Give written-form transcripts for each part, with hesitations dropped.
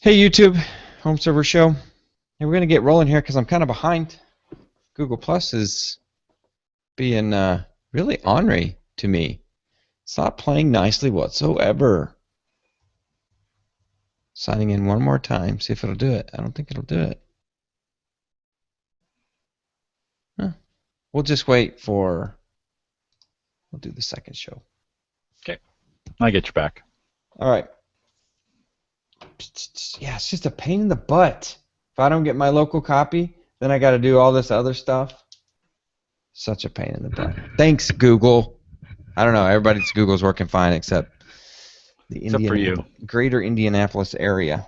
Hey YouTube, home server show. And we're going to get rolling here because I'm kind of behind. Google Plus is being really ornery to me. It's not playing nicely whatsoever. Signing in one more time, see if it'll do it. I don't think it'll do it. Huh. We'll just wait for... We'll do the second show. Okay, I get you back. All right. Yeah, it's just a pain in the butt. If I don't get my local copy, then I got to do all this other stuff. Such a pain in the butt. Thanks, Google. I don't know. Everybody's Google's working fine except the For you. greater Indianapolis area.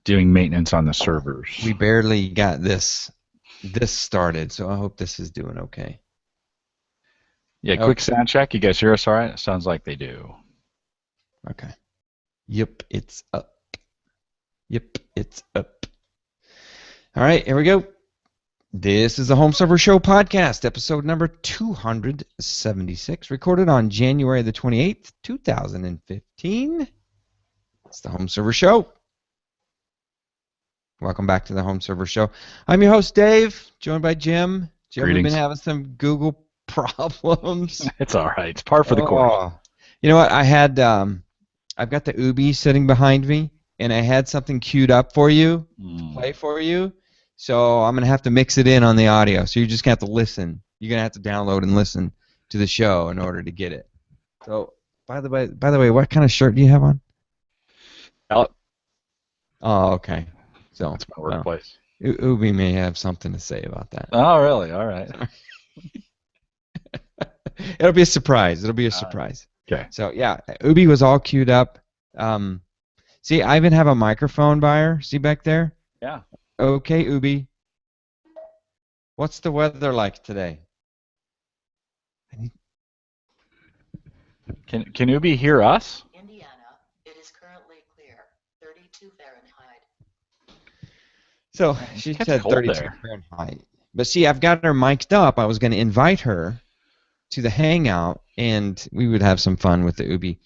Doing maintenance on the servers. We barely got this started, so I hope this is doing okay. Yeah, quick sound check. You guys hear us all right? It sounds like they do. Okay. Yep, it's up. Yep, it's up. All right, here we go. This is the Home Server Show podcast, episode number 276, recorded on January the 28th, 2015. It's the Home Server Show. Welcome back to the Home Server Show. I'm your host, Dave, joined by Jim. Jim, we've been having some Google problems. It's all right. It's par for the course. You know what? I had, I've got the Ubi sitting behind me, and I had something queued up for you, to play for you. So I'm going to have to mix it in on the audio. So you're just going to have to listen. You're going to have to download and listen to the show in order to get it. So, by the way, what kind of shirt do you have on? Oh, okay. So that's my workplace. Ubi may have something to say about that. Oh, really? All right. It'll be a surprise. It'll be a surprise. Okay. So, yeah, Ubi was all queued up. See, I even have a microphone buyer. See back there? Yeah. Okay, Ubi. What's the weather like today? Can Ubi hear us? Indiana, it is currently clear. 32 Fahrenheit. So she said 32 Fahrenheit. But see, I've got her mic'd up. I was going to invite her to the Hangout, and we would have some fun with the Ubi.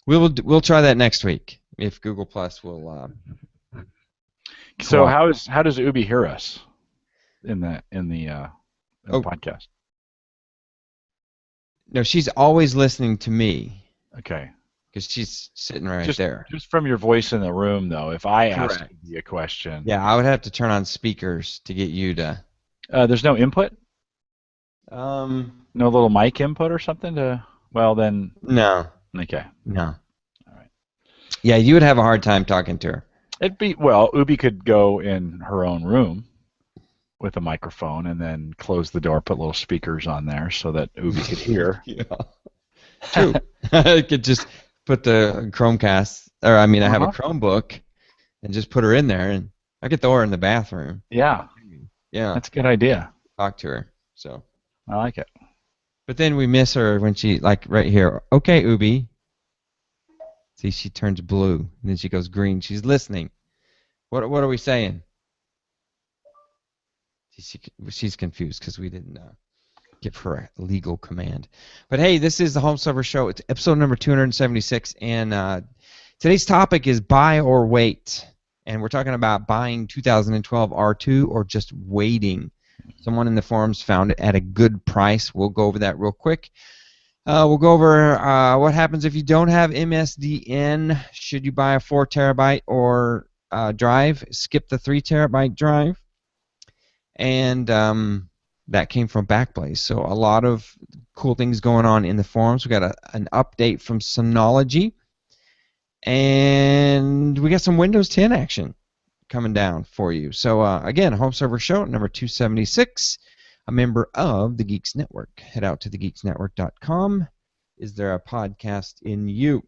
We'll try that next week if Google Plus will. So how does Ubi hear us in the podcast? No, she's always listening to me. Okay. Because she's sitting right there. Just from your voice in the room, though, if I asked you a question. Yeah, I would have to turn on speakers to get you to. There's no input? No little mic input or something to. Well, then. No. Okay. No. All right. Yeah, you would have a hard time talking to her. Ubi could go in her own room with a microphone and then close the door, put little speakers on there so that Ubi could hear. Yeah. True. I could just put the Chromecast, or I have a Chromebook, and just put her in there, and I could throw her in the bathroom. Yeah. Yeah. That's a good idea. Talk to her. So. I like it. But then we miss her when she, like right here, okay, Ubi. See, she turns blue, and then she goes green. She's listening. What are we saying? She's confused because we didn't give her a legal command. But hey, this is the Home Server Show. It's episode number 276, and today's topic is buy or wait. And we're talking about buying 2012 R2 or just waiting. Someone in the forums found it at a good price. We'll go over that real quick. We'll go over what happens if you don't have MSDN. Should you buy a 4 terabyte or drive? Skip the 3 terabyte drive. And that came from Backblaze. So a lot of cool things going on in the forums. We got an update from Synology. And we got some Windows 10 action coming down for you. So again, Home Server Show number 276. A member of the Geeks Network. Head out to thegeeksnetwork.com. Is there a podcast in you?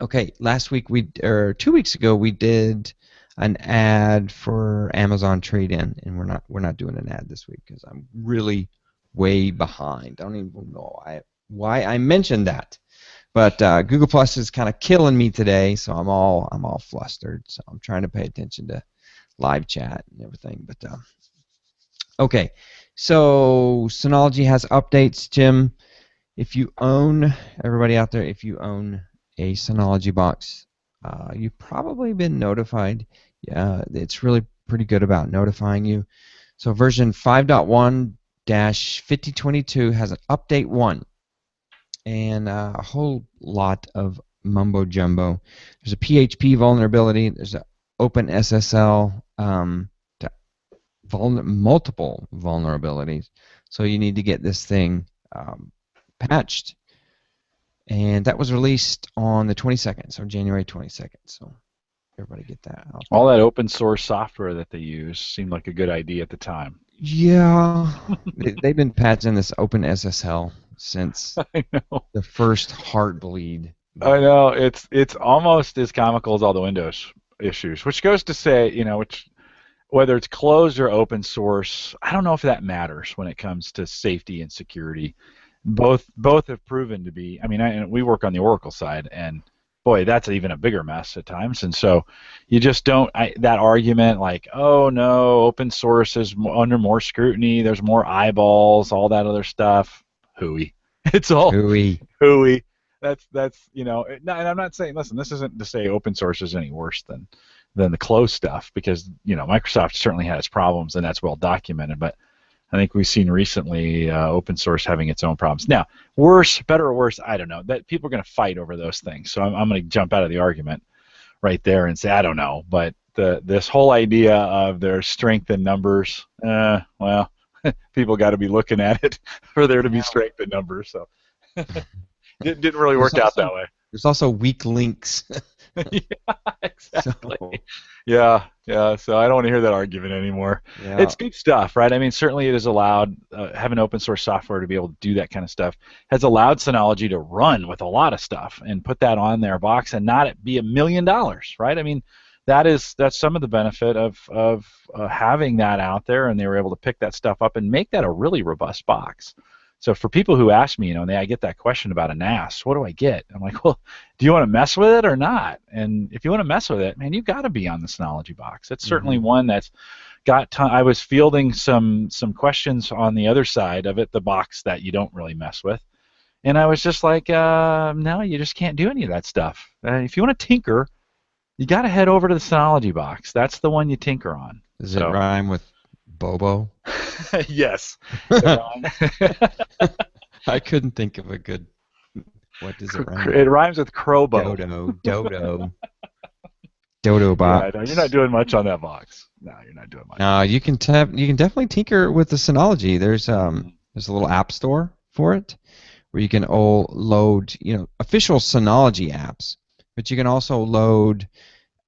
Okay, 2 weeks ago we did an ad for Amazon Trade-In, and we're not doing an ad this week because I'm really way behind. I don't even know why I mentioned that. But Google Plus is kind of killing me today, so I'm all flustered. So I'm trying to pay attention to live chat and everything. But okay, so Synology has updates, Jim. If you own, everybody out there, if you own a Synology box, you've probably been notified. It's really pretty good about notifying you. So version 5.1-5022 has an update 1 and a whole lot of mumbo jumbo. There's a PHP vulnerability. There's an OpenSSL, multiple vulnerabilities. So you need to get this thing patched. And that was released on the 22nd, so January 22nd. So everybody get that out. All that open source software that they use seemed like a good idea at the time. Yeah, they've been patching this OpenSSL since I know. the first Heartbleed. I know. It's almost as comical as all the Windows issues, which goes to say, whether it's closed or open source, I don't know if that matters when it comes to safety and security. Both have proven to be. I mean, we work on the Oracle side, and boy, that's even a bigger mess at times. And so, you just don't. That argument, like, oh no, open source is under more scrutiny. There's more eyeballs, all that other stuff. Hooey. It's all Hooey. That's and I'm not saying. Listen, this isn't to say open source is any worse than the closed stuff, because Microsoft certainly has problems, and that's well documented. But I think we've seen recently open source having its own problems. Now, worse, better or worse, I don't know. That people are going to fight over those things. So I'm going to jump out of the argument right there and say I don't know. But this whole idea of there's strength in numbers, well, people got to be looking at it for there to be strength in numbers. So it didn't really work out that way. There's also weak links. Yeah, exactly. So, yeah. So I don't want to hear that argument anymore. yeah. It's good stuff, right? I mean, certainly it has allowed having open source software to be able to do that kind of stuff has allowed Synology to run with a lot of stuff and put that on their box and not it be $1 million, right? I mean, that's some of the benefit of having that out there, and they were able to pick that stuff up and make that a really robust box. So for people who ask me, and I get that question about a NAS, what do I get? I'm like, well, do you want to mess with it or not? And if you want to mess with it, man, you've got to be on the Synology box. It's certainly one that's got I was fielding some questions on the other side of it, the box that you don't really mess with. And I was just like, no, you just can't do any of that stuff. If you want to tinker, you got to head over to the Synology box. That's the one you tinker on. Does it rhyme with Bobo? Yes. I couldn't think of a good. What does it rhyme with? It rhymes with Crowbo. Dodo box. Yeah, no, you're not doing much on that box. No, you're not doing much. No, you can definitely tinker with the Synology. There's a little app store for it where you can load official Synology apps, but you can also load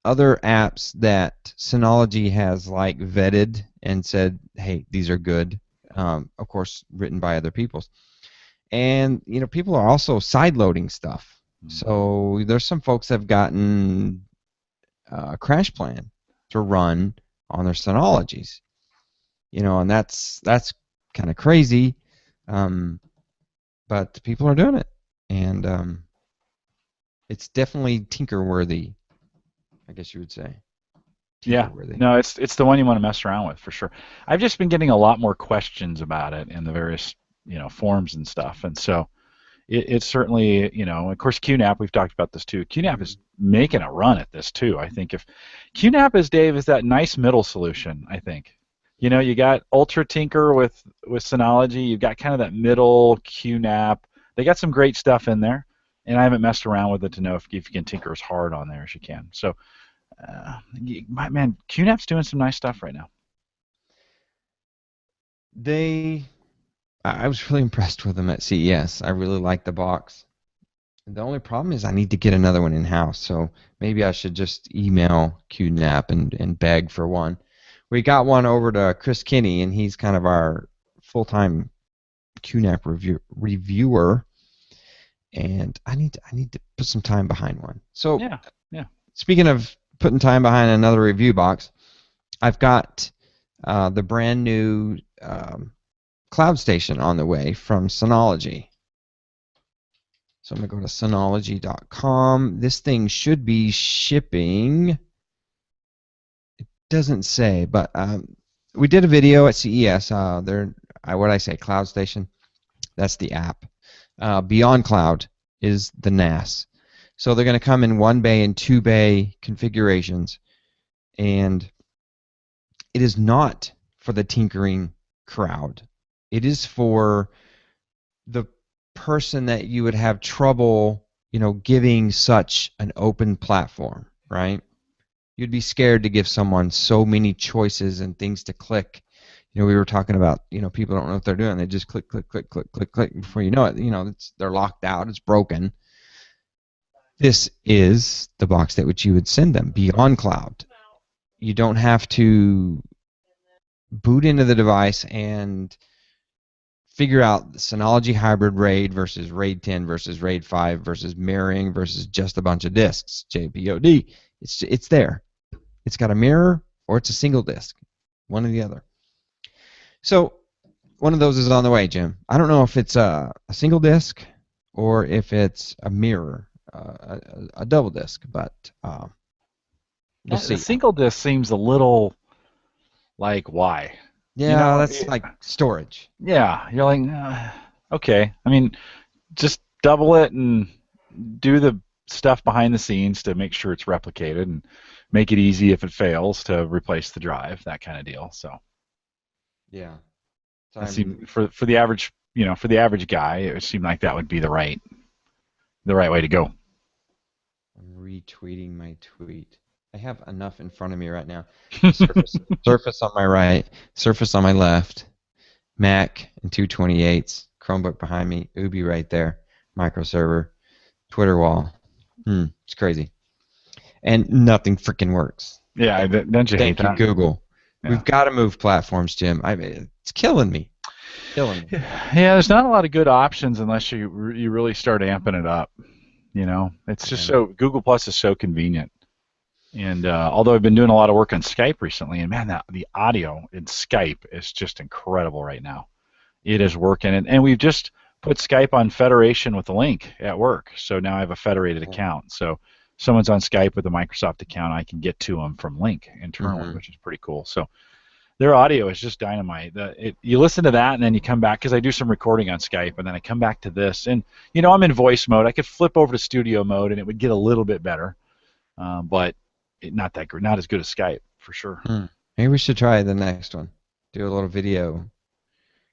other apps that Synology has vetted and said, hey, these are good. Of course, written by other people. And people are also side loading stuff. So there's some folks that have gotten a crash plan to run on their Synologies. And that's kind of crazy. But people are doing it, and it's definitely tinker worthy, I guess you would say. Yeah, no, it's the one you want to mess around with for sure. I've just been getting a lot more questions about it in the various forums and stuff, and so it's certainly of course QNAP, we've talked about this too. QNAP is making a run at this too. I think if QNAP is that nice middle solution. I think you got Ultra Tinker with Synology. You've got kind of that middle QNAP. They got some great stuff in there, and I haven't messed around with it to know if you can tinker as hard on there as you can. So. Man, QNAP's doing some nice stuff right now. I was really impressed with them at CES. I really like the box. The only problem is I need to get another one in-house, so maybe I should just email QNAP and beg for one. We got one over to Chris Kinney, and he's kind of our full-time QNAP reviewer, and I need to put some time behind one. So yeah. Speaking of putting time behind another review box, I've got the brand new Cloud Station on the way from Synology. So I'm going to go to Synology.com. This thing should be shipping. It doesn't say, but we did a video at CES. What I say, Cloud Station, that's the app. Beyond Cloud is the NAS. So they're going to come in 1-bay and 2-bay configurations, and it is not for the tinkering crowd. It is for the person that you would have trouble, giving such an open platform, right? You'd be scared to give someone so many choices and things to click. We were talking about, people don't know what they're doing. They just click, click, click, click, click, click. Before you know it, they're locked out. It's broken. This is the box that which you would send them beyond cloud. You don't have to boot into the device and figure out the Synology hybrid RAID versus RAID 10 versus RAID 5 versus mirroring versus just a bunch of disks. JPOD. It's there. It's got a mirror or it's a single disk. One or the other. So one of those is on the way, Jim. I don't know if it's a single disk or if it's a mirror, a double disk, but we'll see. The single disk seems a little like, why? Yeah, that's like storage. Yeah, you're like, okay. I mean, just double it and do the stuff behind the scenes to make sure it's replicated and make it easy if it fails to replace the drive, that kind of deal. So yeah, for the average, for the average guy, it would seem like that would be the right way to go. I'm retweeting my tweet. I have enough in front of me right now. Surface on my right, Surface on my left, Mac and 228s, Chromebook behind me, Ubi right there, microserver, Twitter wall. It's crazy. And nothing freaking works. Yeah, don't you hate that? Thank you, Google. Yeah. We've got to move platforms, Jim. It's killing me. Yeah, there's not a lot of good options unless you really start amping it up. It's just so Google Plus is so convenient. And although I've been doing a lot of work on Skype recently, and man, the audio in Skype is just incredible right now. It is working, and we've just put Skype on federation with a link at work. So now I have a federated account. So someone's on Skype with a Microsoft account, I can get to them from link internally, which is pretty cool. So their audio is just dynamite. You listen to that, and then you come back, because I do some recording on Skype, and then I come back to this. And, I'm in voice mode. I could flip over to studio mode, and it would get a little bit better. But not that good, not as good as Skype, for sure. Maybe we should try the next one. Do a little video.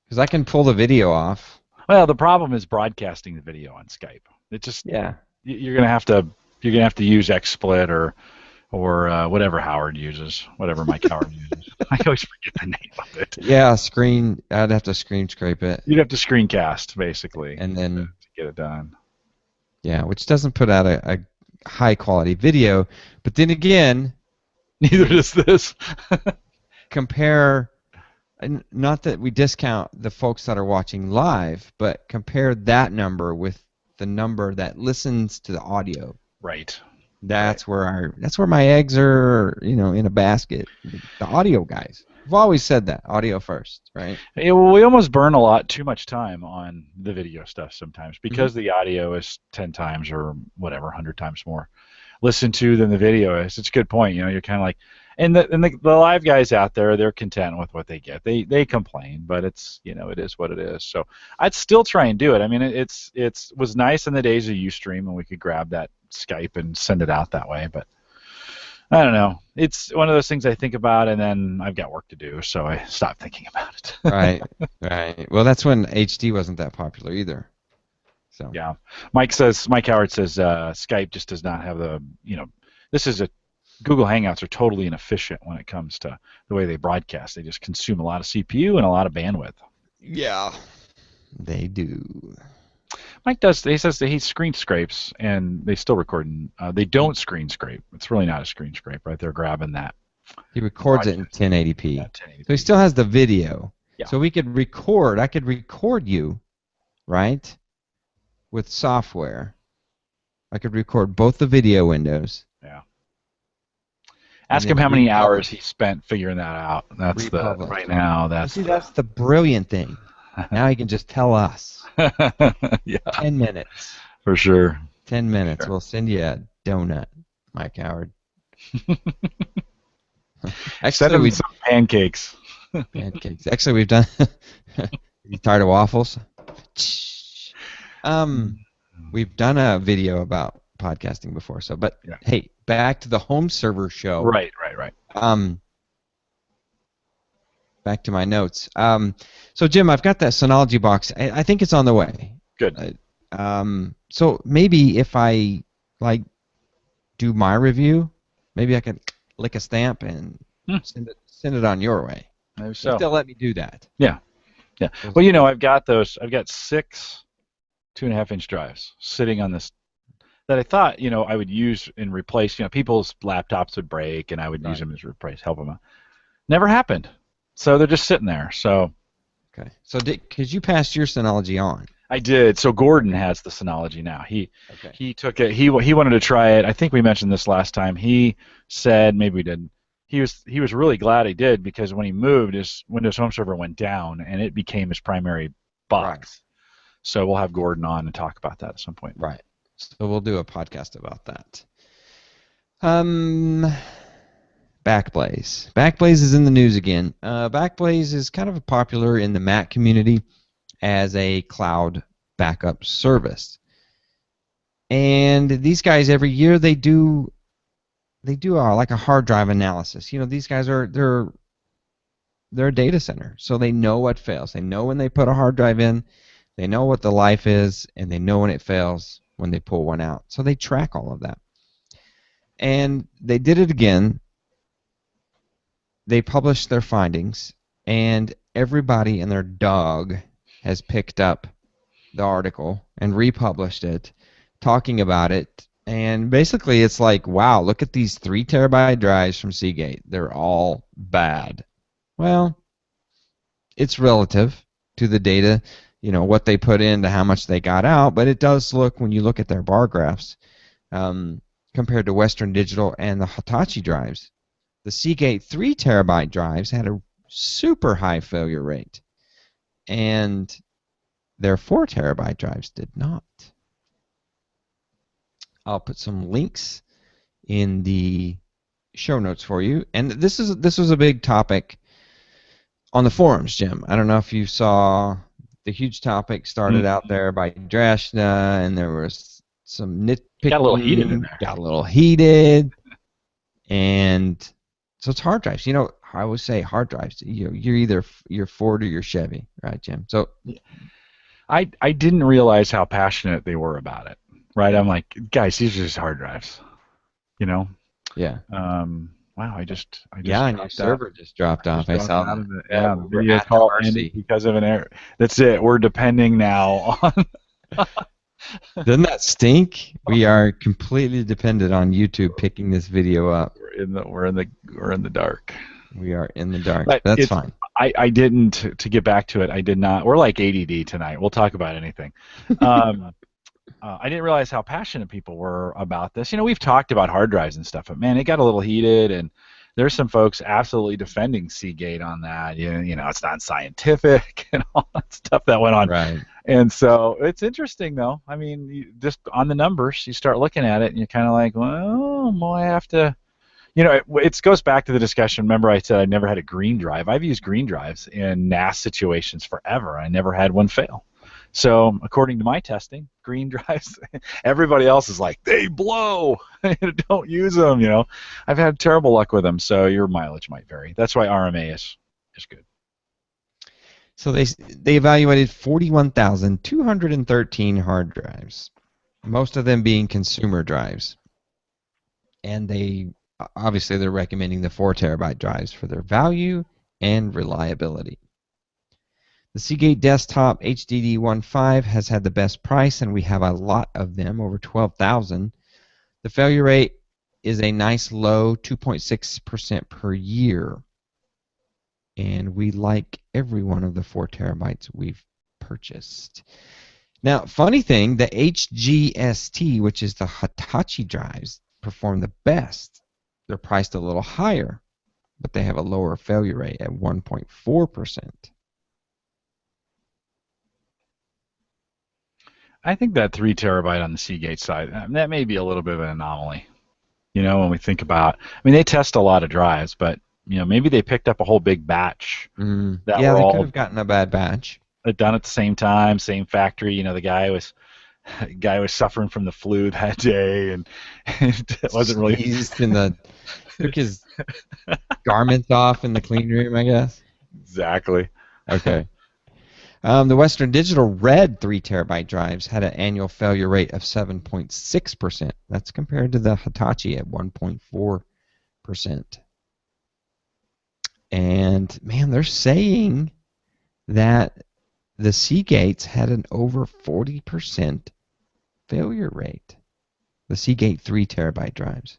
Because I can pull the video off. Well, the problem is broadcasting the video on Skype. It just, you're gonna have to use XSplit or whatever Howard uses, whatever Mike Howard uses. I always forget the name of it. Yeah, I'd have to screen scrape it. You'd have to screencast, basically, and then to get it done. Yeah, which doesn't put out a high quality video, but then again, neither does this. Compare, not that we discount the folks that are watching live, but compare that number with the number that listens to the audio. Right. That's where my eggs are, in a basket. The audio guys. I've always said that, audio first, right? Yeah, well, we almost burn too much time on the video stuff sometimes because the audio is 10 times or whatever, 100 times more listened to than the video is. It's a good point. You're kind of like, and the live guys out there, they're content with what they get. They complain, but it's, it is what it is. So I'd still try and do it. I mean, it was nice in the days of Ustream and we could grab that Skype and send it out that way, but I don't know. It's one of those things I think about, and then I've got work to do, so I stop thinking about it. Right. Well, that's when HD wasn't that popular either. So yeah, Mike Howard says Skype just does not have the Google Hangouts are totally inefficient when it comes to the way they broadcast. They just consume a lot of CPU and a lot of bandwidth. Yeah, they do. Mike he says that he screen scrapes and they still record. They don't screen scrape. It's really not a screen scrape, right? They're grabbing that. He records it in 1080p. Yeah, 1080p. So he still has the video. Yeah. So we could record. I could record you, right? With software. I could record both the video windows. Yeah. Ask him how many hours he spent figuring that out. That's right now. That's the brilliant thing. Now he can just tell us. Yeah. 10 minutes. For sure. 10 minutes. We'll send you a donut, Mike Howard. Actually, we some pancakes. Pancakes. Actually, we've done. You tired of waffles? We've done a video about podcasting before. So, but Yeah. hey, back to the home server show. Right. Back to my notes. So Jim, I've got that Synology box. I think it's on the way. Good. So maybe if I like do my review, maybe I can lick a stamp and send it on your way. Maybe so. If they'll let me do that. Yeah. Well, I've got 6 2.5-inch drives sitting on this that I thought, I would use and replace. People's laptops would break, and I would use them as help them out. Never happened. So they're just sitting there. So. Okay. So because you passed your Synology on. I did. So Gordon has the Synology now. He took it. He wanted to try it. I think we mentioned this last time. He said, maybe we didn't. He was really glad he did, because when he moved, his Windows Home Server went down and it became his primary box. Right. So we'll have Gordon on and talk about that at some point. Right. So we'll do a podcast about that. Backblaze. Backblaze is in the news again. Backblaze is kind of popular in the Mac community as a cloud backup service. And these guys, every year they do like a hard drive analysis. These guys they're a data center, so they know what fails. They know when they put a hard drive in, they know what the life is, and they know when it fails when they pull one out. So they track all of that. And they did it again. They published their findings, and everybody and their dog has picked up the article and republished it, talking about it. And basically it's like, wow, look at these 3 terabyte drives from Seagate. They're all bad. Well, it's relative to the data, what they put in to how much they got out, but it does look, when you look at their bar graphs, compared to Western Digital and the Hitachi drives, the Seagate 3 terabyte drives had a super high failure rate, and their 4 terabyte drives did not. I'll put some links in the show notes for you. And this was a big topic on the forums, Jim. I don't know if you saw the huge topic started out there by Drashna, and there was some nitpicking. Got a little heated in there. Got a little heated. And so it's hard drives. I always say hard drives. You're either your Ford or your Chevy, right, Jim? So I didn't realize how passionate they were about it. Right, I'm like, guys, these are just hard drives, Yeah. Wow, I just and your server just dropped off. I saw that. The video call ended because of an error. That's it. We're depending now on. Doesn't that stink? We are completely dependent on YouTube picking this video up. We're in the dark. We are in the dark. But that's fine. I didn't, to get back to it, I did not. We're like ADD tonight. We'll talk about anything. I didn't realize how passionate people were about this. We've talked about hard drives and stuff, but man, it got a little heated, and there's some folks absolutely defending Seagate on that. It's not scientific and all that stuff that went on. Right. And so it's interesting, though. I mean, just on the numbers, you start looking at it, and you're kind of like, well, boy, I have to. It goes back to the discussion. Remember, I said I never had a green drive. I've used green drives in NAS situations forever. I never had one fail. So, according to my testing, green drives, everybody else is like, they blow. Don't use them, I've had terrible luck with them, so your mileage might vary. That's why RMA is good. So they evaluated 41,213 hard drives, most of them being consumer drives. And they're recommending the 4 terabyte drives for their value and reliability. The Seagate Desktop HDD 1.5 has had the best price, and we have a lot of them, over 12,000. The failure rate is a nice low 2.6% per year. And we like every one of the 4 terabytes we've purchased. Now, funny thing, the HGST, which is the Hitachi drives, perform the best. They're priced a little higher, but they have a lower failure rate at 1.4%. I think that 3 terabyte on the Seagate side, that may be a little bit of an anomaly. When we think about, they test a lot of drives, but maybe they picked up a whole big batch. That they could have gotten a bad batch. Done at the same time, same factory. The guy was guy was suffering from the flu that day, and it wasn't really. Sneezed in the took his garments off in the clean room, I guess. Exactly. Okay. The Western Digital Red 3 terabyte drives had an annual failure rate of 7.6%. That's compared to the Hitachi at 1.4%. And man, they're saying that the Seagates had an over 40% failure rate. The Seagate 3 terabyte drives.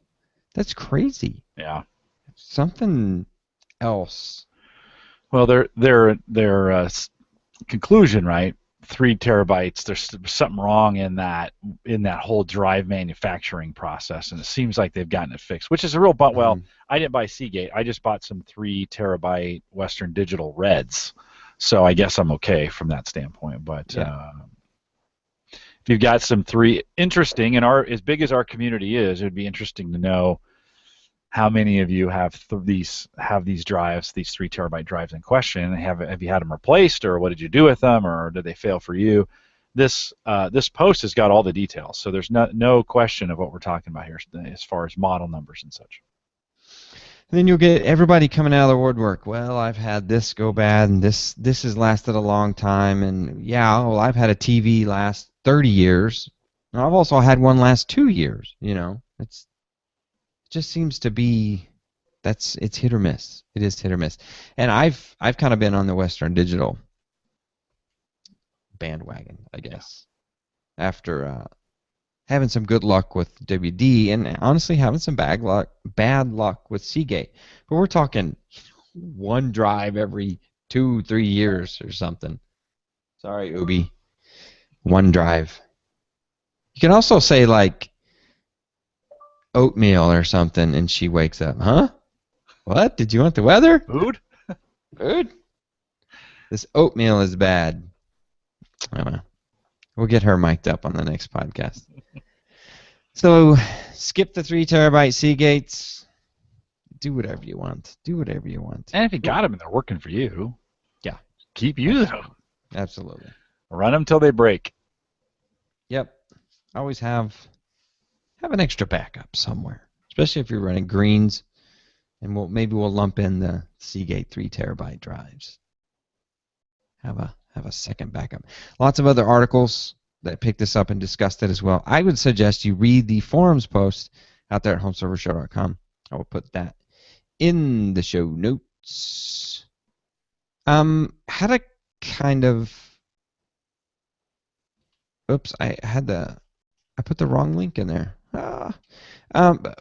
That's crazy. Yeah. Something else. Well, their conclusion, right? 3 terabytes. There's something wrong in that whole drive manufacturing process, and it seems like they've gotten it fixed, which is a real. But well, I didn't buy Seagate. I just bought some 3 terabyte Western Digital Reds, so I guess I'm okay from that standpoint. But if you've got some 3 interesting, and as big as our community is, it would be interesting to know how many of you have these drives, these 3 terabyte drives in question. Have you had them replaced, or what did you do with them, or did they fail for you? This post has got all the details, so there's no question of what we're talking about here as far as model numbers and such. And then you'll get everybody coming out of the woodwork. Well, I've had this go bad, and this has lasted a long time, and yeah, well, I've had a TV last 30 years. And I've also had one last 2 years. It just seems to be it's hit or miss. It is hit or miss. And I've kind of been on the Western Digital bandwagon, I guess, after having some good luck with WD and honestly having some bad luck with Seagate. But we're talking one drive every 2-3 years or something. Sorry, Ubi. One drive. You can also say like oatmeal or something, and she wakes up. Huh? What? Did you want the weather? Food? Food? This oatmeal is bad. I don't know. We'll get her mic'd up on the next podcast. So, skip the 3 terabyte Seagates. Do whatever you want. Do whatever you want. And if you got them and they're working for you, yeah, keep using them. Absolutely. Run them till they break. Yep. Always have an extra backup somewhere, especially if you're running greens, and maybe we'll lump in the Seagate 3 terabyte drives. Have a second backup. Lots of other articles that pick this up and discussed it as well. I would suggest you read the forums post out there at homeservershow.com. I will put that in the show notes. Had a kind of oops, I put the wrong link in there.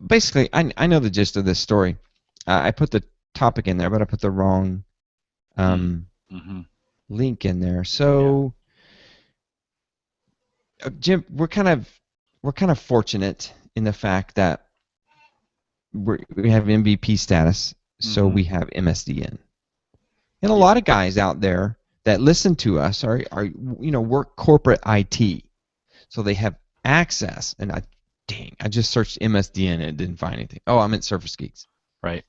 Basically, I know the gist of this story. I put the topic in there, but I put the wrong link in there. So, Jim, we're kind of fortunate in the fact that we have MVP status, so we have MSDN, and a lot of guys out there that listen to us are work corporate IT, so they have access. And I just searched MSDN and it didn't find anything. Oh, I'm at Surface Geeks. Right.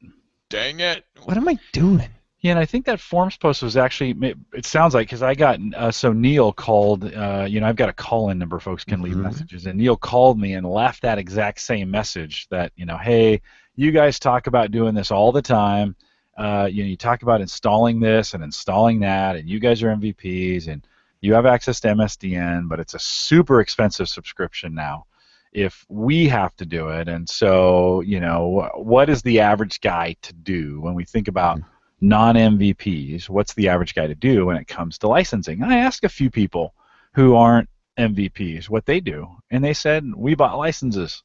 Dang it! What am I doing? Yeah, and I think that forums post was actually, it sounds like, because I got, so Neil called, I've got a call-in number, folks can leave messages, and Neil called me and left that exact same message that, hey, you guys talk about doing this all the time. You talk about installing this and installing that, and you guys are MVPs, and you have access to MSDN, but it's a super expensive subscription now if we have to do it. And so, what is the average guy to do when we think about non-MVPs? What's the average guy to do when it comes to licensing? I asked a few people who aren't MVPs what they do, and they said, we bought licenses.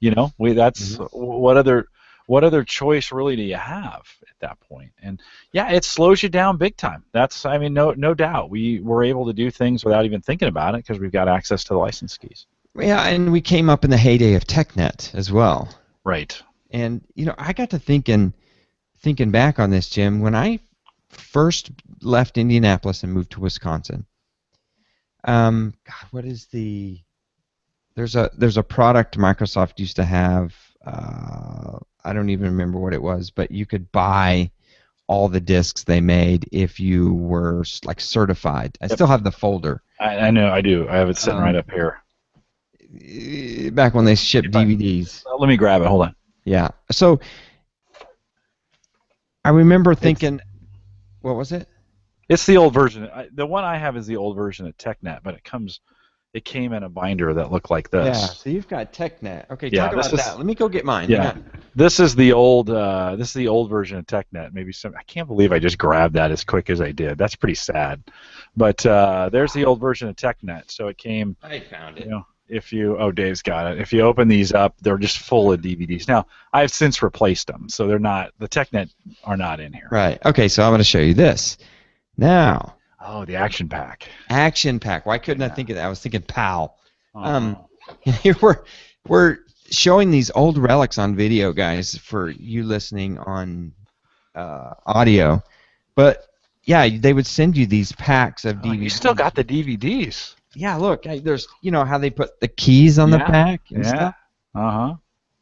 That's what other choice really do you have at that point? And yeah, it slows you down big time. That's, no doubt. We were able to do things without even thinking about it because we've got access to the license keys. Yeah, and we came up in the heyday of TechNet as well. Right. And I got to thinking back on this, Jim, when I first left Indianapolis and moved to Wisconsin. God, what is there's a product Microsoft used to have. I don't even remember what it was, but you could buy all the discs they made if you were like certified. I still have the folder. I know, I do. I have it sitting right up here. Back when they shipped If I- DVDs. Let me grab it. Hold on. Yeah. So I remember thinking, what was it? It's the old version. The one I have is the old version of TechNet, but it came in a binder that looked like this. Yeah. So you've got TechNet. Okay, Yeah, talk about that. Let me go get mine. Yeah. This is the old version of TechNet. I can't believe I just grabbed that as quick as I did. That's pretty sad. But there's the old version of TechNet. So it came. I found it. Dave's got it. If you open these up, they're just full of DVDs. Now, I've since replaced them, so they're not. The TechNet are not in here. Right. Okay, so I'm going to show you this. Now. Oh, the Action Pack. Action Pack. Why couldn't I think of that? I was thinking PAL. Uh-huh. We're showing these old relics on video, guys, for you listening on audio. But yeah, they would send you these packs of DVDs. You still got the DVDs. Yeah, look, there's how they put the keys on the pack and stuff. Uh-huh.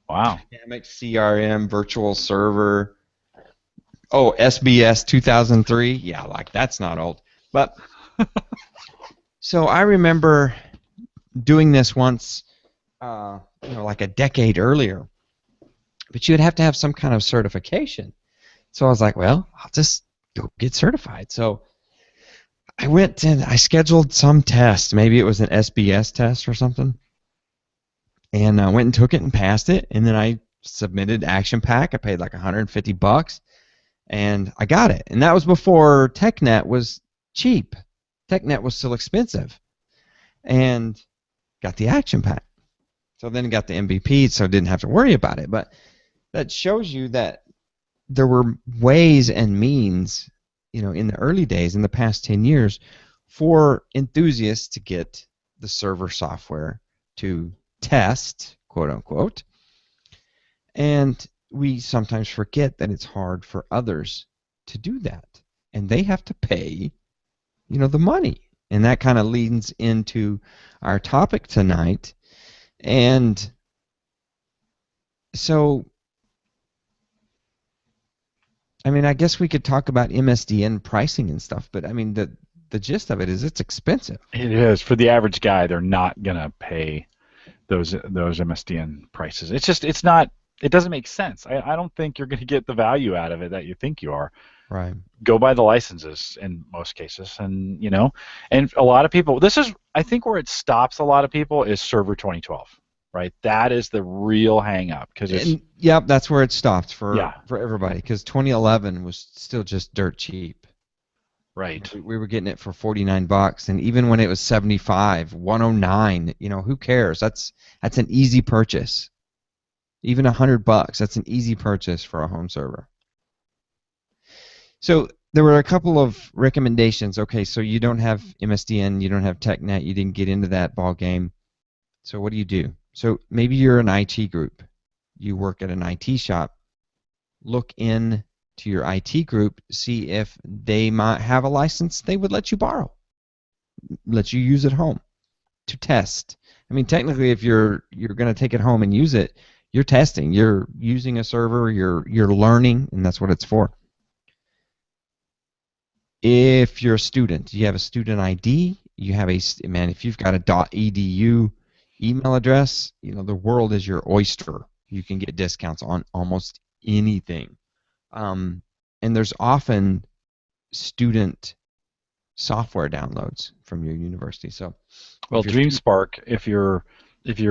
Wow. Dynamic CRM, virtual server. Oh, SBS 2003. Yeah, like that's not old. But so I remember doing this once, like a decade earlier. But you'd have to have some kind of certification. So I was like, well, I'll just go get certified. So I went and I scheduled some test. Maybe it was an SBS test or something. And I went and took it and passed it. And then I submitted Action Pack. I paid like $150. And I got it. And that was before TechNet was cheap. TechNet was still expensive. And got the Action Pack. So then got the MVP, so didn't have to worry about it. But that shows you that there were ways and means, in the early days, in the past 10 years, for enthusiasts to get the server software to test, quote unquote. And we sometimes forget that it's hard for others to do that. And they have to pay, the money. And that kind of leads into our topic tonight. And so, I guess we could talk about MSDN pricing and stuff, but the gist of it is it's expensive. It is. For the average guy, they're not going to pay those MSDN prices. It's not. It doesn't make sense. I don't think you're going to get the value out of it that you think you are. Right. Go buy the licenses in most cases, and and a lot of people. I think where it stops a lot of people is Server 2012. Right. That is the real hang up yep, that's where it stopped for everybody, because 2011 was still just dirt cheap. Right. We were getting it for $49, and even when it was $75, $109, who cares? That's an easy purchase. Even $100, that's an easy purchase for a home server. So there were a couple of recommendations. Okay, so you don't have MSDN, you don't have TechNet, you didn't get into that ball game. So what do you do? So maybe you're an IT group. You work at an IT shop. Look in to your IT group, see if they might have a license they would let you borrow, let you use at home to test. Technically, if you're going to take it home and use it, you're testing. You're using a server. You're learning, and that's what it's for. If you're a student, you have a student ID. You have if you've got a .edu email address, the world is your oyster. You can get discounts on almost anything. And there's often student software downloads from your university. So, well, DreamSpark, if you're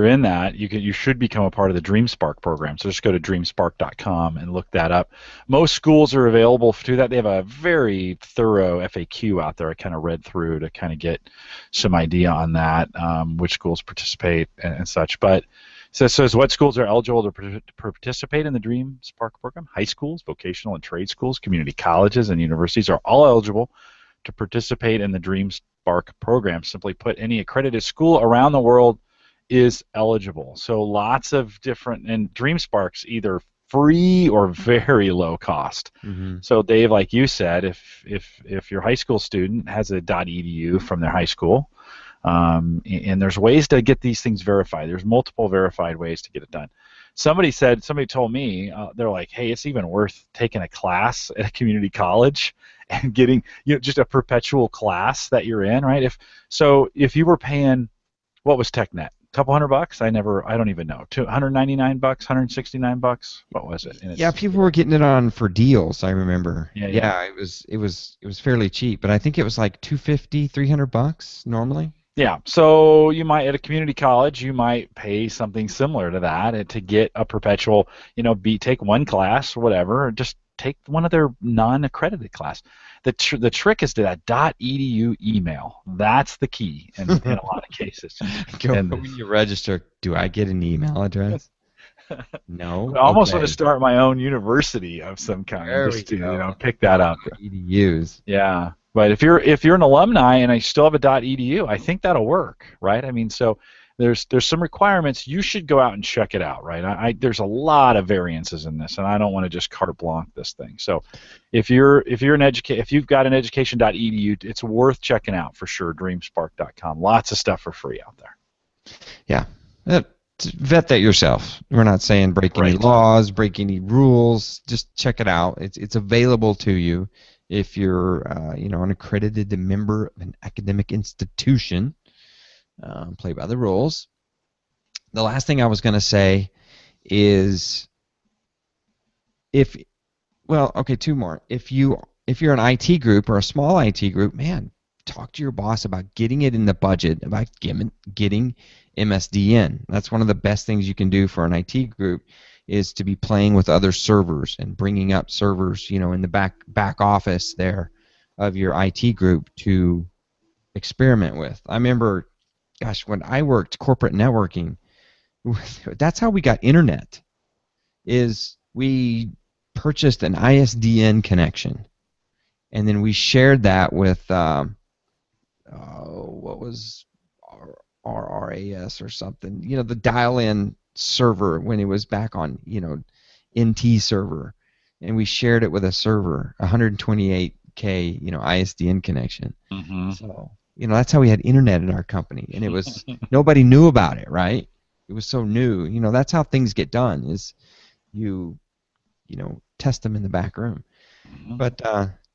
in that, you should become a part of the DreamSpark program. So just go to dreamspark.com and look that up. Most schools are available to that. They have a very thorough FAQ out there. I kind of read through to kind of get some idea on that, which schools participate and such. But so it says what schools are eligible to participate in the DreamSpark program. High schools, vocational and trade schools, community colleges, and universities are all eligible to participate in the DreamSpark program. Simply put, any accredited school around the world is eligible. So lots of different, and DreamSpark's either free or very low cost. Mm-hmm. So Dave, like you said, if your high school student has a .edu from their high school, And there's ways to get these things verified. There's multiple verified ways to get it done. Somebody told me, they're like, hey, it's even worth taking a class at a community college and getting just a perpetual class that you're in, right? If you were paying, what was TechNet? A couple $100? I don't even know. $199, $169. What was it? And yeah, people were getting it on for deals. I remember. Yeah. It was fairly cheap, but I think it was like $250, $300 normally. Yeah, so you might at a community college, you might pay something similar to that to get a perpetual, take one class or whatever, or just take one of their non-accredited class. The trick is to that .edu email. That's the key in a lot of cases. When you register, do I get an email address? No. I almost Okay. want to start my own university of some kind, just to pick that up. EDUs. Yeah. But if you're an alumni and I still have a .edu, I think that'll work, right? I mean, so there's some requirements. You should go out and check it out, right? There's a lot of variances in this, and I don't want to just carte blanche this thing. So if you've got an education.edu, it's worth checking out for sure. Dreamspark.com. Lots of stuff for free out there. Yeah. Vet that yourself. We're not saying break any laws, break any rules. Just check it out. It's available to you. If you're, an accredited member of an academic institution, play by the rules. The last thing I was going to say is, two more. If you're an IT group or a small IT group, man, talk to your boss about getting it in the budget, about getting MSD in. That's one of the best things you can do for an IT group, is to be playing with other servers and bringing up servers, in the back office there of your IT group to experiment with. I remember, when I worked corporate networking, that's how we got internet. Is we purchased an ISDN connection, and then we shared that with what was RRAS or something. The dial-in server when it was back on NT server, and we shared it with a server, 128K ISDN connection. Mm-hmm. So that's how we had internet in our company, and it was nobody knew about it, right? It was so new. That's how things get done, is you test them in the back room. Mm-hmm. But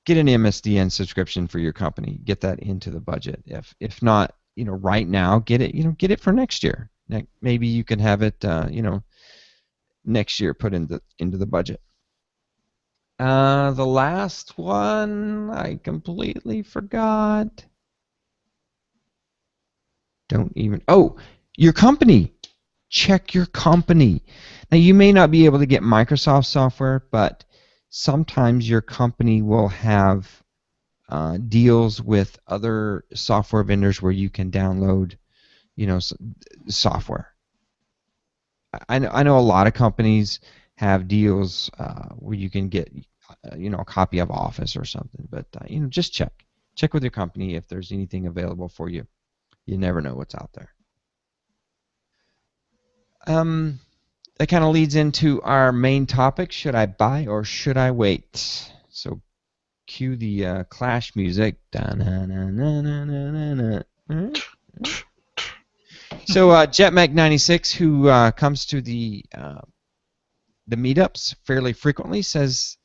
get an MSDN subscription for your company. Get that into the budget. If not, right now, get it for next year. Maybe you can have it, next year put into the budget. The last one I completely forgot. Your company. Check your company. Now, you may not be able to get Microsoft software, but sometimes your company will have deals with other software vendors where you can download, software. I know a lot of companies have deals where you can get, a copy of Office or something. But just check with your company if there's anything available for you. You never know what's out there. That kind of leads into our main topic: should I buy or should I wait? So, cue the Clash music. So JetMac96, who comes to the meetups fairly frequently, says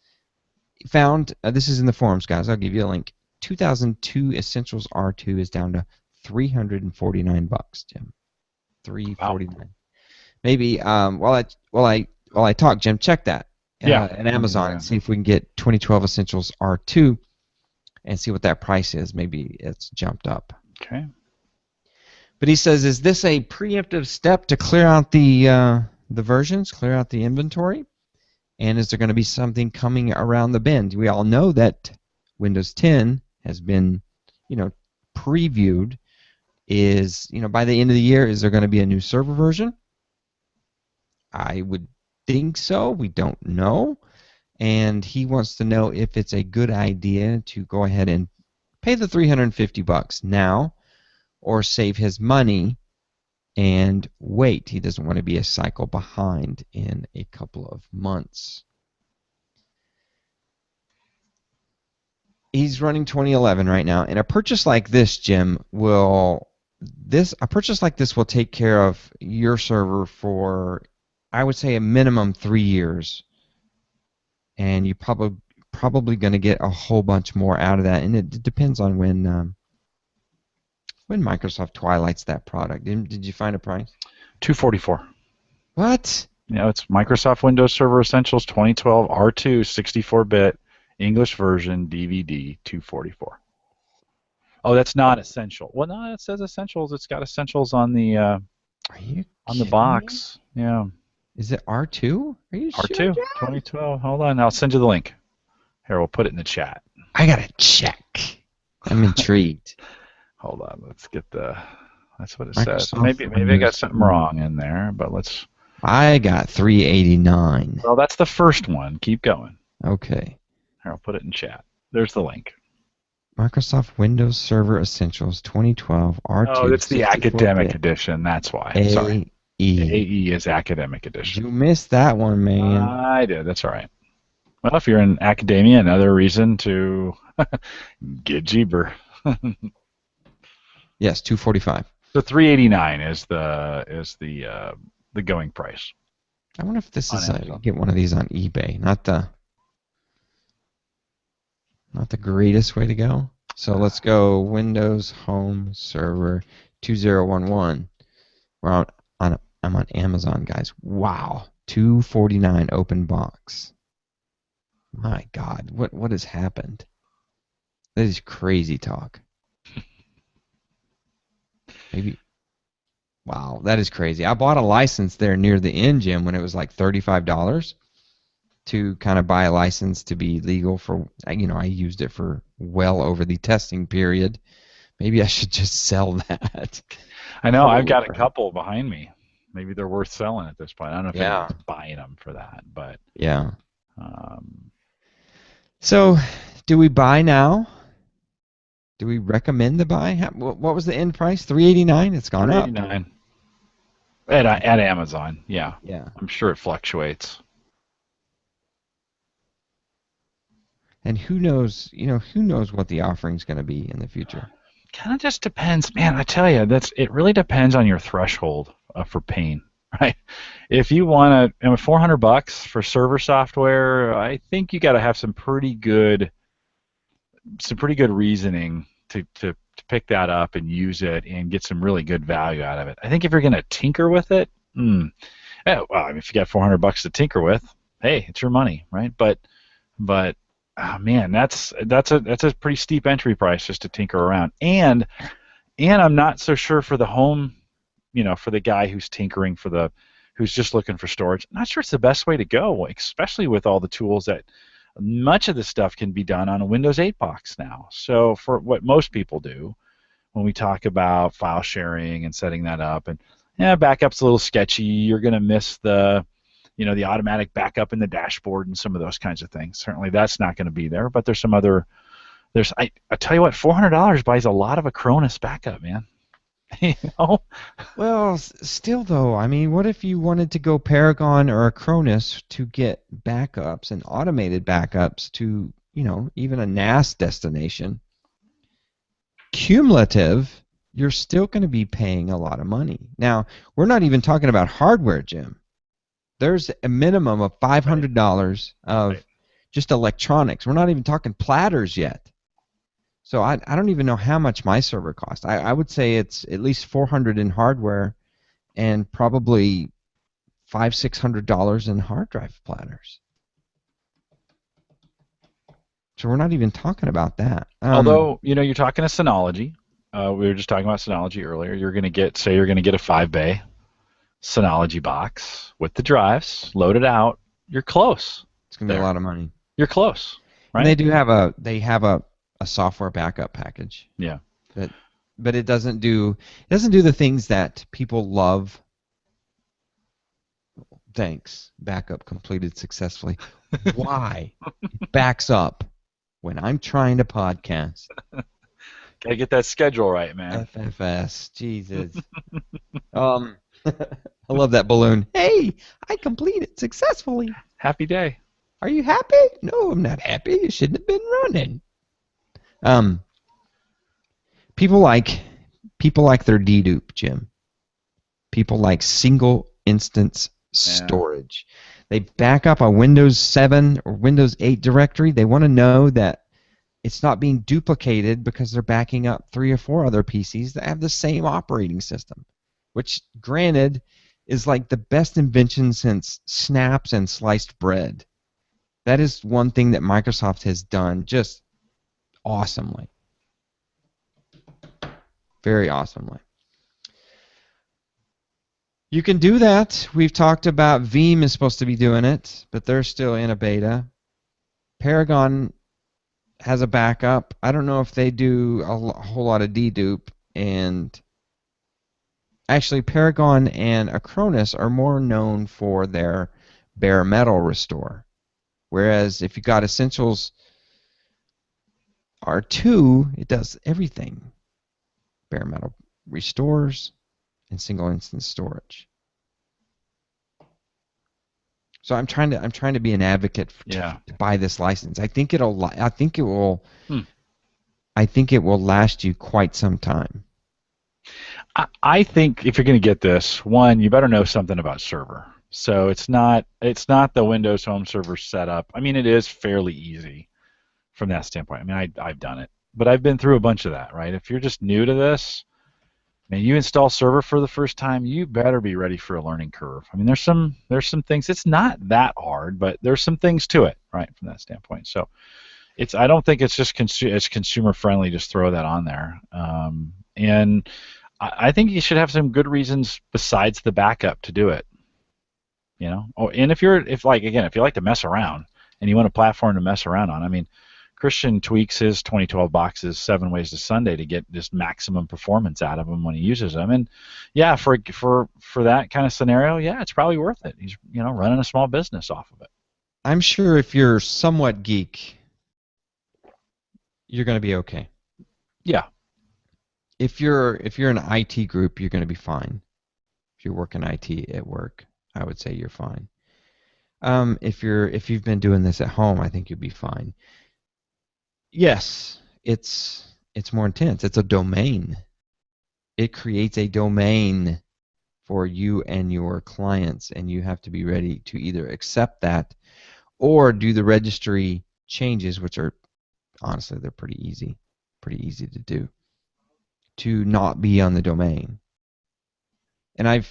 found this is in the forums, guys. I'll give you a link. 2002 Essentials R2 is down to $349, Jim. $349. Wow. Maybe while I talk, Jim, check that at Amazon and see if we can get 2012 Essentials R2 and see what that price is. Maybe it's jumped up. Okay. But he says, is this a preemptive step to clear out the versions, clear out the inventory? And is there going to be something coming around the bend? We all know that Windows 10 has been, previewed. Is, by the end of the year, is there going to be a new server version? I would think so. We don't know. And he wants to know if it's a good idea to go ahead and pay the $350 now, or save his money and wait. He doesn't want to be a cycle behind in a couple of months. He's running 2011 right now, and a purchase like this, Jim, will a purchase like this will take care of your server for, I would say, a minimum 3 years, and you probably going to get a whole bunch more out of that. And it depends on when Microsoft twilights that product. Did you find a price? $244. What? It's Microsoft Windows Server Essentials 2012 R2 64-bit English version DVD, $244. Oh, that's not essential. Well, no, it says essentials. It's got essentials on the Are you on the kidding box. me? Yeah. Is it R2? Are you sure, R2 John? 2012. Hold on, I'll send you the link. Here, we'll put it in the chat. I gotta check. I'm intrigued. Hold on, let's get the. That's what it Microsoft says. Maybe I got Windows something wrong in there, but let's. I got 389. Well, that's the first one. Keep going. Okay. Here, I'll put it in chat. There's the link. Microsoft Windows Server Essentials 2012 R2. Oh, it's the academic 64-bit. edition. That's why. AE. Sorry. AE is academic edition. You missed that one, man. I did. That's all right. Well, if you're in academia, another reason to get cheaper. Yes, 245. So 389 is the going price. I wonder if this On is Amazon. get one of these on eBay. Not the greatest way to go. So let's go Windows Home Server 2011. I'm on Amazon, guys. Wow, 249 open box. My God, what has happened? That is crazy talk. Maybe. Wow, that is crazy. I bought a license there near the end, Jim, when it was like $35 to kind of buy a license to be legal for, I used it for well over the testing period. Maybe I should just sell that. I know. I've got a Holy couple behind me. Maybe they're worth selling at this point. I don't know if Yeah. anyone's buying them for that, but Yeah. So, do we buy now? Do we recommend the buy? What was the end price? $389. It's gone up. $389 at Amazon. Yeah, Yeah. I'm sure it fluctuates. And who knows? Who knows what the offering's going to be in the future? Kind of just depends, man. I tell you, it really depends on your threshold for pain, right? If you want to, $400 for server software, I think you got to have some pretty good reasoning to pick that up and use it and get some really good value out of it. I think if you're going to tinker with it, well, if you got $400 to tinker with, hey, it's your money, right? But oh, man, that's a pretty steep entry price just to tinker around. And I'm not so sure for the home, for the guy who's tinkering who's just looking for storage. I'm not sure it's the best way to go, especially with all the tools that much of the stuff can be done on a Windows 8 box now. So for what most people do when we talk about file sharing and setting that up, and backup's a little sketchy. You're going to miss the automatic backup in the dashboard and some of those kinds of things. Certainly that's not going to be there, but there's some other. I tell you what, $400 buys a lot of Acronis backup, man. Well, still though, what if you wanted to go Paragon or Acronis to get backups and automated backups to, even a NAS destination? Cumulative, you're still going to be paying a lot of money. Now, we're not even talking about hardware, Jim. There's a minimum of $500 of just electronics. We're not even talking platters yet. So I don't even know how much my server costs. I would say it's at least $400 in hardware and probably $500-$600 in hard drive platters. So we're not even talking about that. Although, you're talking to Synology. We were just talking about Synology earlier. You're going to get a 5-bay Synology box with the drives loaded out. You're close. It's going to be a lot of money. You're close, right? And they have a software backup package. Yeah. But it doesn't do the things that people love. Thanks. Backup completed successfully. Why? It backs up when I'm trying to podcast. Gotta get that schedule right, man. FFS. Jesus. I love that balloon. Hey, I completed successfully. Happy day. Are you happy? No, I'm not happy. You shouldn't have been running. People like People like their dedupe, Jim. People like single instance storage. They back up a Windows 7 or Windows 8 directory. They want to know that it's not being duplicated because they're backing up 3 or 4 other PCs that have the same operating system, which, granted, is like the best invention since snaps and sliced bread. That is one thing that Microsoft has done just awesomely. Very awesomely. You can do that. We've talked about Veeam is supposed to be doing it, but they're still in a beta. Paragon has a backup. I don't know if they do a whole lot of dedupe, and actually Paragon and Acronis are more known for their bare metal restore. Whereas if you got Essentials R2, it does everything. Bare metal restores and single instance storage. So I'm trying to be an advocate to buy this license. I think it will last you quite some time. I think if you're going to get this, one, you better know something about server. So it's not the Windows Home Server setup. I mean, it is fairly easy from that standpoint. I mean, I've done it, but I've been through a bunch of that, right? If you're just new to this, man, you install server for the first time, you better be ready for a learning curve. I mean, there's some things. It's not that hard, but there's some things to it, right, from that standpoint. So I don't think it's just it's consumer friendly. Just throw that on there, and I think you should have some good reasons besides the backup to do it. You know, and if you like to mess around and you want a platform to mess around on, I mean, Christian tweaks his 2012 boxes 7 ways to Sunday to get just maximum performance out of them when he uses them. And yeah, for that kind of scenario, yeah, it's probably worth it. He's running a small business off of it. I'm sure if you're somewhat geek, you're going to be okay. Yeah. If you're an IT group, you're going to be fine. If you work in IT at work, I would say you're fine. If you've been doing this at home, I think you'll be fine. Yes, it's more intense. It's a domain. It creates a domain for you and your clients, and you have to be ready to either accept that or do the registry changes, which are honestly they're pretty easy to do, to not be on the domain. And I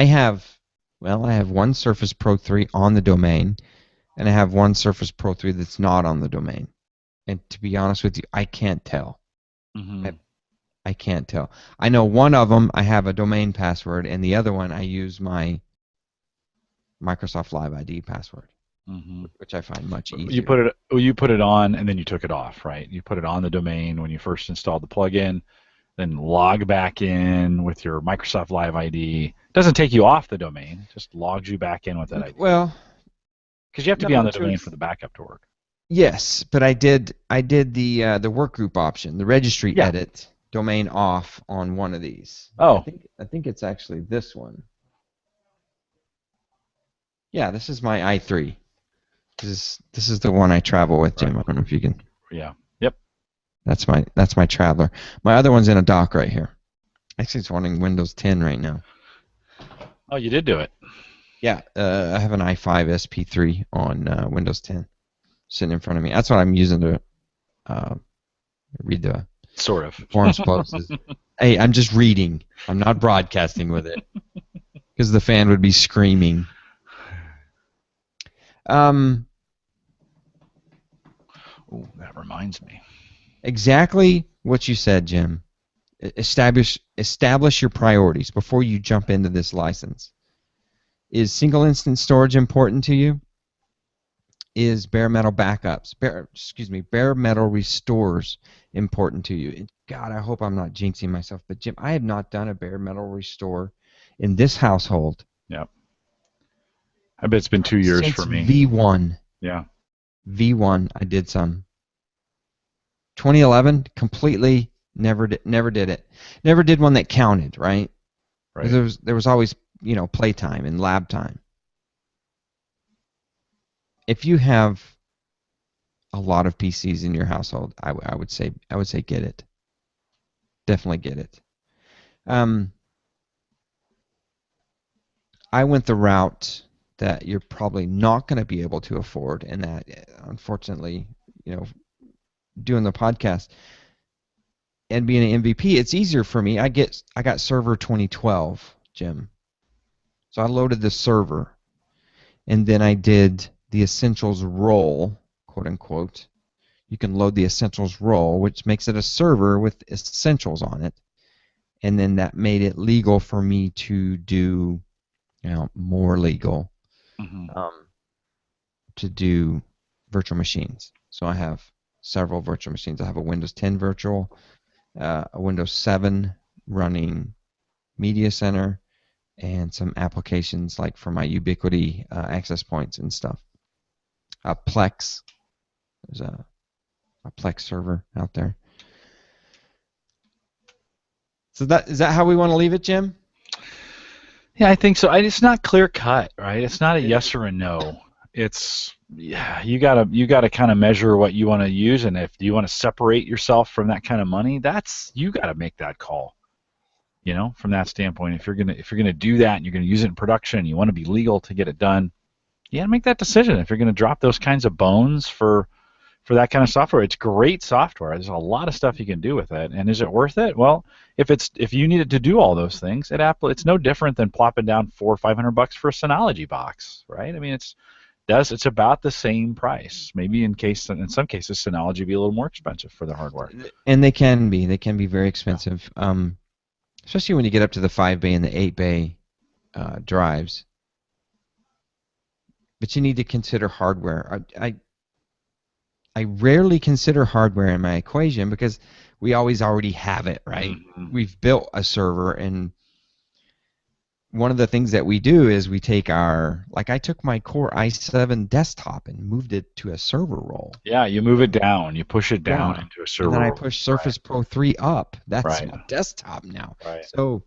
have one Surface Pro 3 on the domain, and I have one Surface Pro 3 that's not on the domain. And to be honest with you, I can't tell. Mm-hmm. I can't tell. I know one of them I have a domain password, and the other one I use my Microsoft Live ID password, which I find much easier. You put it on, and then you took it off, right? You put it on the domain when you first installed the plugin, then log back in with your Microsoft Live ID. It doesn't take you off the domain; it just logs you back in with that ID. Well, because you have to be on the domain for the backup to work. Yes, but I did the workgroup option, the registry edit domain off on one of these. Oh, I think it's actually this one. Yeah, this is my i3. This is the one I travel with, Jim. Right. I don't know if you can. Yeah. Yep. That's my traveler. My other one's in a dock right here. Actually, it's running Windows 10 right now. Oh, you did do it. Yeah, I have an i5 SP3 on Windows 10. Sitting in front of me. That's what I'm using to read the sort of forums posts. Hey, I'm just reading. I'm not broadcasting with it because the fan would be screaming. Oh, that reminds me. Exactly what you said, Jim. Establish your priorities before you jump into this license. Is single instance storage important to you? Is bare metal backups, bare metal restores important to you? And God, I hope I'm not jinxing myself, but Jim, I have not done a bare metal restore in this household. Yep. I bet it's been 2 years for me. V1. Yeah. V1, I did some. 2011, completely never did it. Never did one that counted, right? Right. There was always, playtime and lab time. If you have a lot of PCs in your household, I would say get it. Definitely get it. I went the route that you're probably not going to be able to afford, and that, unfortunately, doing the podcast and being an MVP, it's easier for me. I got server 2012, Jim. So I loaded the server, and then I did the essentials role, quote unquote. You can load the essentials role, which makes it a server with essentials on it, and then that made it legal for me to do, more legal, to do virtual machines. So I have several virtual machines. I have a Windows 10 virtual, a Windows 7 running Media Center, and some applications like for my Ubiquity access points and stuff. Plex. There's a Plex server out there. So is that how we want to leave it, Jim? Yeah, I think so. It's not clear cut, right? It's not a yes or a no. It's you gotta kind of measure what you want to use, and if you want to separate yourself from that kind of money, you gotta make that call. From that standpoint, if you're gonna do that and you're gonna use it in production, and you want to be legal to get it done, you gotta make that decision. If you're gonna drop those kinds of bones for that kind of software, it's great software. There's a lot of stuff you can do with it, and is it worth it? Well, if you needed to do all those things at Apple, it's no different than plopping down $400 or $500 for a Synology box, right? I mean, it's about the same price. Maybe in some cases, Synology would be a little more expensive for the hardware. And they can be very expensive, especially when you get up to the 5-bay and the 8-bay drives. But you need to consider hardware. I rarely consider hardware in my equation because we already have it, right? Mm-hmm. We've built a server, and one of the things that we do is we take I took my Core i7 desktop and moved it to a server role. Yeah, you move it down, you push it down into a server. And then I push Surface Pro 3 up. That's my desktop now. Right. So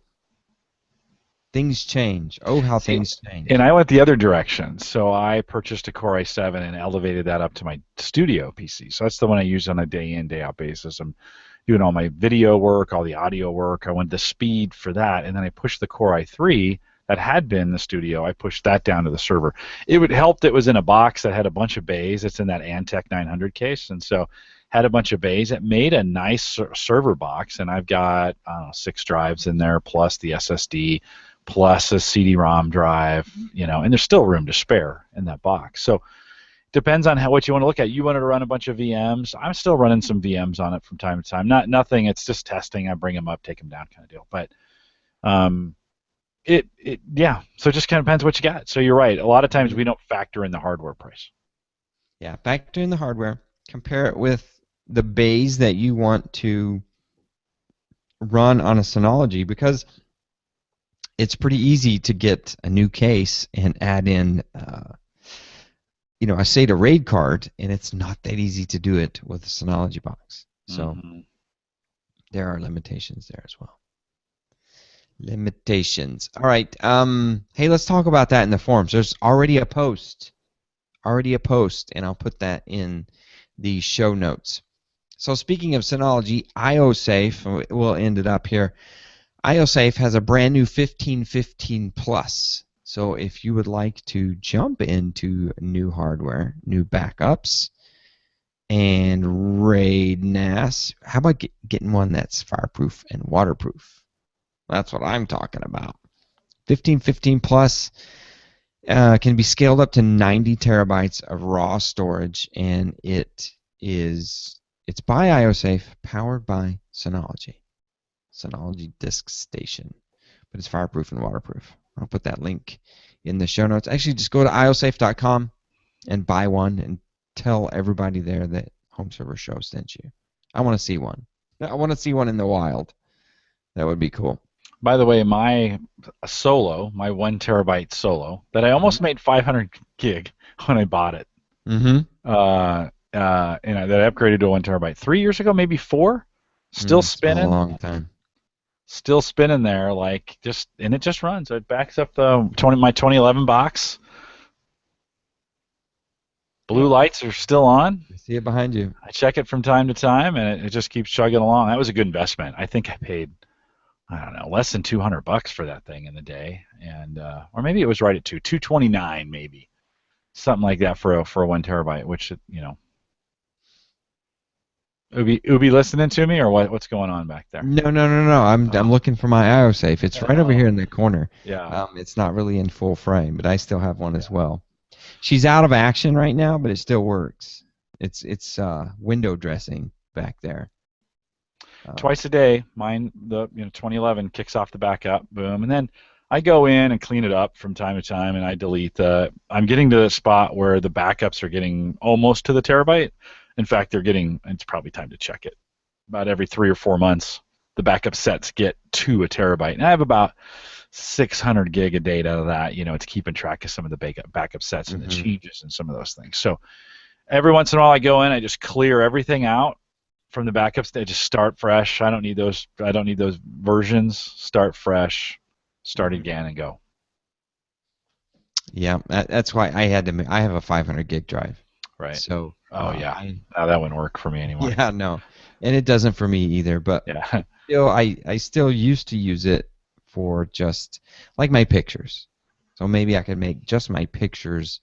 things change. How things change. And I went the other direction. So I purchased a Core i7 and elevated that up to my studio PC. So that's the one I use on a day in, day out basis. I'm doing all my video work, all the audio work. I went the speed for that, and then I pushed the Core i3 that had been the studio. I pushed that down to the server. It would help that it was in a box that had a bunch of bays. It's in that Antec 900 case, and so had a bunch of bays. It made a nice server box, and I've got 6 drives in there plus the SSD plus a CD-ROM drive, and there's still room to spare in that box. So depends on what you want to look at. You wanted to run a bunch of VMs. I'm still running some VMs on it from time to time. Nothing. It's just testing. I bring them up, take them down, kind of deal. But So it just kind of depends what you got. So you're right. A lot of times we don't factor in the hardware price. Yeah, factor in the hardware. Compare it with the bays that you want to run on a Synology, because it's pretty easy to get a new case and add in a SATA RAID card, and it's not that easy to do it with a Synology box. So there are limitations there as well. Limitations. All right. Hey, let's talk about that in the forums. There's already a post, and I'll put that in the show notes. So speaking of Synology, IOSafe, we'll end it up here. IOSafe has a brand new 1515 Plus. So if you would like to jump into new hardware, new backups, and RAID NAS, how about getting one that's fireproof and waterproof? That's what I'm talking about. 1515 Plus can be scaled up to 90 terabytes of raw storage, and it's by IOSafe, powered by Synology Disk Station, but it's fireproof and waterproof. I'll put that link in the show notes. Actually, just go to iosafe.com and buy one, and tell everybody there that Home Server Show sent you. I want to see one. I want to see one in the wild. That would be cool. By the way, my 1 terabyte Solo, that I almost made 500 gig when I bought it. And that I upgraded to a 1 terabyte 3 years ago, maybe 4. Still spinning. A long time. Still spinning there, and it just runs. It backs up my 2011 box. Blue lights are still on. I see it behind you. I check it from time to time, and it just keeps chugging along. That was a good investment. I think I paid I don't know, less than $200 for that thing in the day, and or maybe it was right at 229 maybe, something like that for a 1 terabyte. Which Ubi listening to me or what? What's going on back there? No. I'm Oh. looking for my IO-safe. It's right over Oh. here in the corner. Yeah. It's not really in full frame, but I still have one as well. She's out of action right now, but it still works. It's window dressing back there. Twice a day, mine, the 2011 kicks off the backup, boom, and then I go in and clean it up from time to time, and I delete the. I'm getting to the spot where the backups are getting almost to the terabyte. In fact, they're getting. It's probably time to check it. About every 3 or 4 months, the backup sets get to a terabyte, and I have about 600 gig of data out of that. It's keeping track of some of the backup sets and the changes and some of those things. So every once in a while, I go in, I just clear everything out from the backups. They just start fresh. I don't need those versions. Start fresh, start again, and go. Yeah, that's why I had to. I have a 500 gig drive. Right. So. Yeah. That wouldn't work for me anymore. Yeah, no, and it doesn't for me either. But yeah. still, I still used to use it for just like my pictures. So maybe I could make just my pictures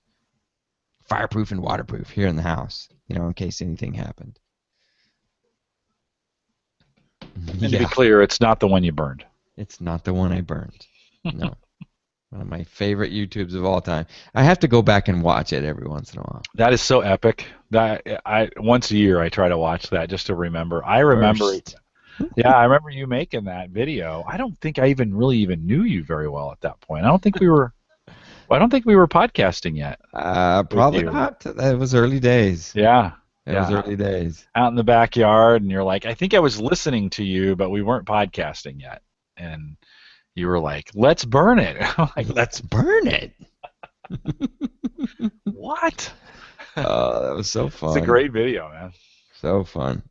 fireproof and waterproof here in the house, in case anything happened. And to be clear, it's not the one you burned. It's not the one I burned. No. One of my favorite YouTubes of all time. I have to go back and watch it every once in a while. That is so epic. That once a year I try to watch that just to remember. I remember. Yeah, I remember you making that video. I don't think I even knew you very well at that point. I don't think we were podcasting yet. Probably not. It was early days. Yeah. It was early days. Out in the backyard, and you're like, I think I was listening to you, but we weren't podcasting yet. And you were like, let's burn it. I'm like, let's burn it. What? Oh, that was so fun. It's a great video, man. So fun.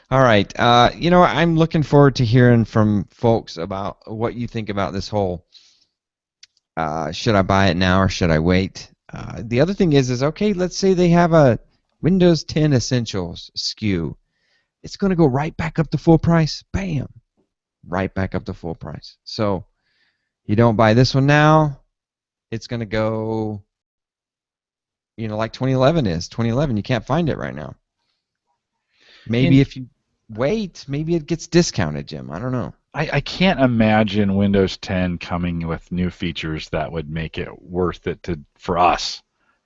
All right. I'm looking forward to hearing from folks about what you think about this whole should I buy it now or should I wait? The other thing is okay, let's say they have a Windows 10 Essentials SKU. It's going to go right back up to full price. Bam. Right back up to full price. So you don't buy this one now, it's going to go, like 2011 is. 2011, you can't find it right now. Maybe if you wait, maybe it gets discounted, Jim. I don't know. I can't imagine Windows 10 coming with new features that would make it worth it for us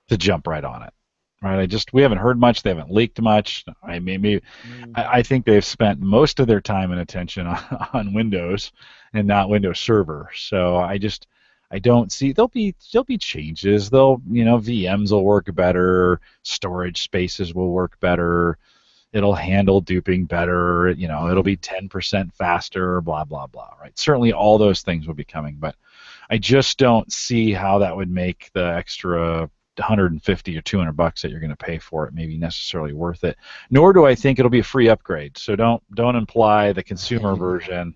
to jump right on it. Right? We haven't heard much. They haven't leaked much. I think they've spent most of their time and attention on Windows and not Windows Server. So I don't see there'll be changes. VMs will work better. Storage spaces will work better. It'll handle duping better. It'll be 10% faster. Blah blah blah. Right? Certainly, all those things will be coming, but I just don't see how that would make the extra $150 or $200 that you're going to pay for it maybe necessarily worth it. Nor do I think it'll be a free upgrade. So don't imply the consumer version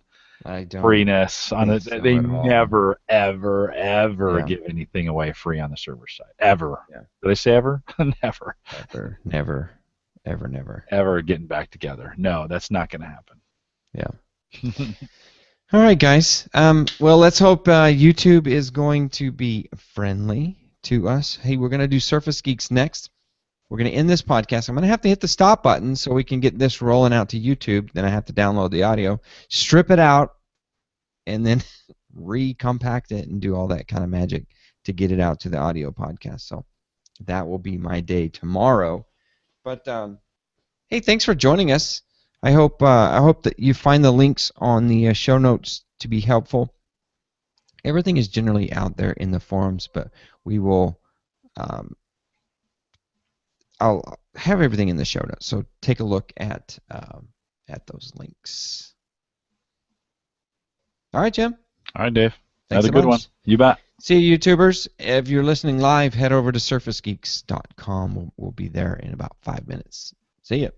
freeness on it. So they never ever give anything away free on the server side ever. Yeah. Did I say ever? Never. Ever getting back together. No, that's not going to happen. Yeah. All right, guys. Well, let's hope YouTube is going to be friendly to us. Hey, we're going to do Surface Geeks next. We're going to end this podcast. I'm going to have to hit the stop button so we can get this rolling out to YouTube. Then I have to download the audio, strip it out, and then recompact it and do all that kind of magic to get it out to the audio podcast. So that will be my day tomorrow. But hey, thanks for joining us. I hope that you find the links on the show notes to be helpful. Everything is generally out there in the forums, but we will. I'll have everything in the show notes, so take a look at those links. All right, Jim. All right, Dave. Thanks That's a good one. You bet. See you, YouTubers. If you're listening live, head over to surfacegeeks.com. We'll be there in about 5 minutes. See ya.